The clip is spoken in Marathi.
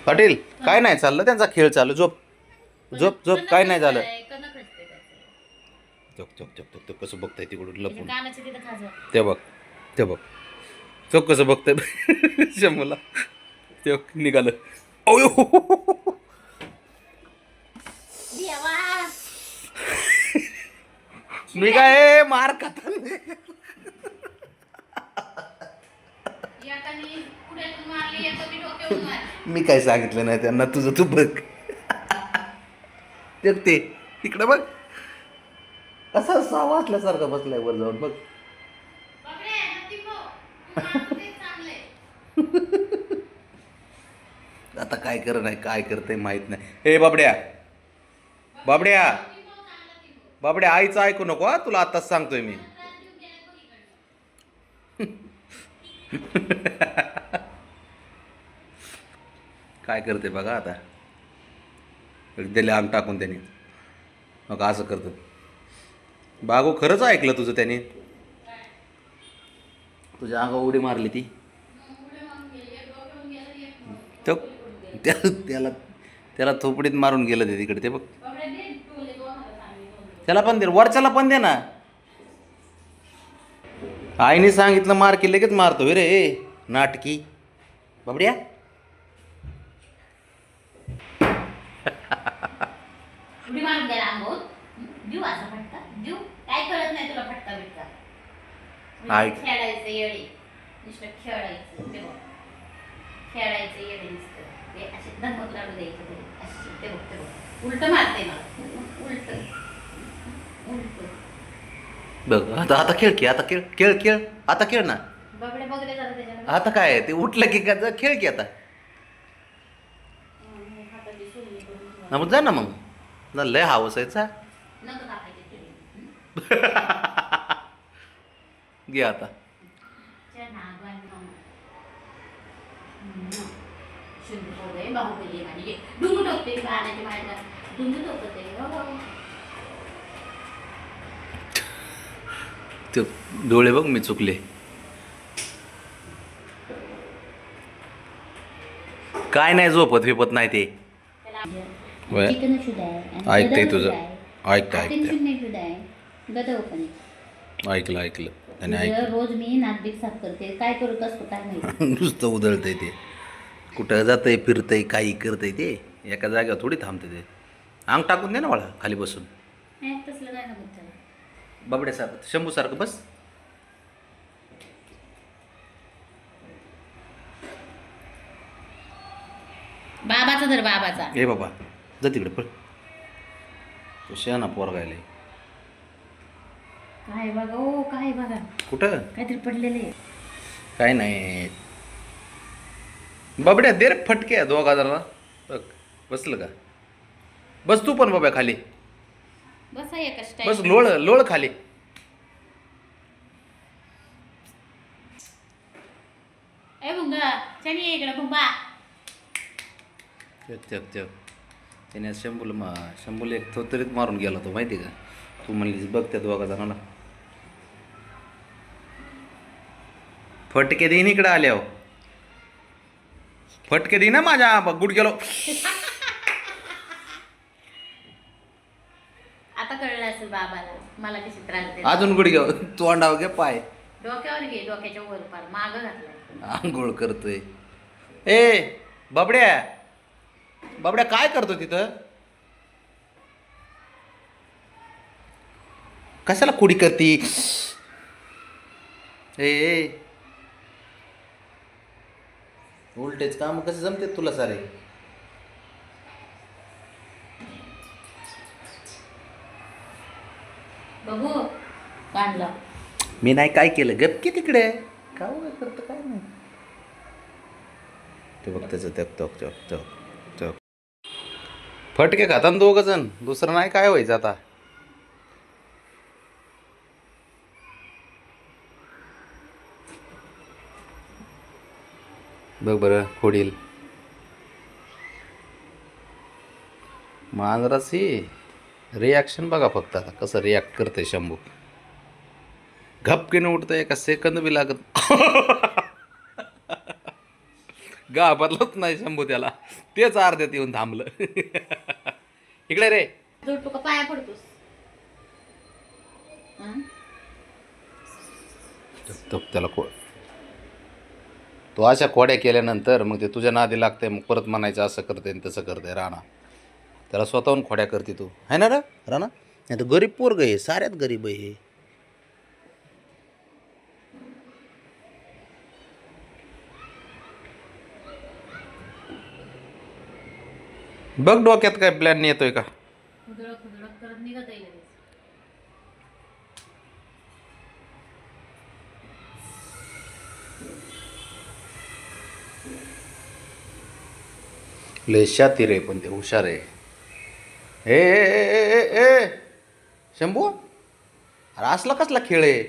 पाटील काय नाही चाललं त्यांचा खेळ चालू. झोप झोप झोप, काय नाही झालं. झोप झोप झोप झोप. कसं बघताय तिकडून लपून. ते बघ ते बघ, चोख कसं बघताय शंभूला. ते निघालं. अयो मी काय मार खाता. मी काय सांगितलं नाही त्यांना, तुझं तू बघ. ते तिकडं बघ, कसं सावा असल्यासारखं बसलाय वर जाऊन बघ. आता काय कर नाही काय करते माहित नाही. हे बाबड्या बाबड्या बाबड्या, आईचं ऐकू नको हा, तुला आताच सांगतोय मी. काय करते बघा आता. दिले अंग टाकून त्याने. मग असं करतं बागो. खरंच ऐकलं तुझं त्याने. तुझ्या अंगा उडी मारली ती. तो त्याला त्याला थोपडीत मारून गेलं ते तिकडे. ते बघ, त्याला पण दे, वरच्याला पण दे ना. आईने सांगितलं मार की लगेच मारतो रे नाटकी बाबड्या. उडी मारून द्यायला अंगावर देऊ असा फटका देऊ. काय कळत नाही तुला फटका बिटका. खेळायचं येडे नुसतं खेळायचं. ते बघ खेळायचं येडे नुसतं. ते असे धमक लावून द्यायचं तरी असे. ते बघ ते बघ उलट मारते मला. उलट उलट बघ. आता आता खेळ की, आता खेळ खेळ खेळ. आता खेळ ना. बघडे बघडे झालं त्याच्यानं. आता काय आहे, ते उठलं की का खेळ की आता. हाताची सुरणी करून ठेवा. ना मग जा ना मग. ना लय हावस आहे चा. नको कापायचे तरी. घे आता. शुद्ध पोळे बाहुबली म्हणजे डुंगू टोकते गाण्याच्या माझ्या डुंगू टोकते. ते डोळे बघ मी चुकले. काय नाही झोपत विपत नाही ते. वय. चिकन शुद्ध आहे. ऐकतंय तुझं. ऐकतं ऐकतं. शुद्ध आहे. गदव पण ऐकलं ऐकलं त्याने ऐकलं. रोज मी नाटबीक साफ करते. काय करत असतो काय माहिती. नुसतं उधळतंय ते. कुठं जातंय फिरतंय काही करतंय ते. एका जागेवर थोडी थांबते ते. अंग टाकून दे ना मला खाली बसून. तसलं काय नको त्याला. बाबड्यासारखं शंभूसारखं बस. बाबाचा धर बाबाचा. ए बाबा जा तिकडे पळ. तो शहाणा पोरगायला. काय बघा ओ काय बघा. कुठं काहीतरी पडलेले. काय नाही. बाबड्या दे रे फटके दोघा जरा. बघ बसलं का. बस तू पण बाबा खाली. बसा एका स्टाईल. बस लोळ लोळ खाली. ए मुंगा चणी ये इकडे बुंबा. त्याने शंभूला एक थोतरीत मारून गेला तो माहिती का. तू म्हणलीस बघ त्या दोघा जणांना. फटके देईन इकडे आल्यावर. फटके देईन ना माझ्या गुड गेलो. आता कळलं असेल बाबाला मला कशी त्रास देते. अजून गुड घ्या तोंडाव घे पाय. डोक्यावर घे डोक्याच्या वर पार माग घातलाय. आंघोळ करतोय. ए बाबड्या बाबड्या काय करतो तिथं. कशाला कुडी करती. ए उलटेच काम कसे जमते तुला सारे. बघू काढला. मी नाही काय केलं गप की तिकडे. काय करतं काय नाही. ते बघ त्याचं ते फटके खातात दोघ जण. दुसरं नाही काय व्हायचं आता. बघ बरं खोडील मांजराची रिॲक्शन बघा फक्त आता कसं रिॲक्ट करतंय शंभू. घपकीनं उठतंय एका सेकंद बी लागत. घाबरलंच नाही शंभू त्याला. तेच अर्ध्यात येऊन थांबलं. इकडे रे. जोड तू का पाया पडतोस हं? त्याला तू अशा खोड्या केल्यानंतर मग ते तुझ्या नादी लागते, मग परत म्हणायचं असं करते आणि तसं करते. राणा त्याला स्वतःहून खोड्या करते तू, आहे ना रे राणा? नाही तर गरीब पोरग आहे, साऱ्यात गरीब आहे हे. बघ डोक्यात काय प्लॅन येतोय का? खुदळक खुदळक करत निघत आहे लगेच. लय शातीर आहे पण ते हुशार आहे. ए ए ए ए ए शंभू, अरे असला कसला खेळ आहे?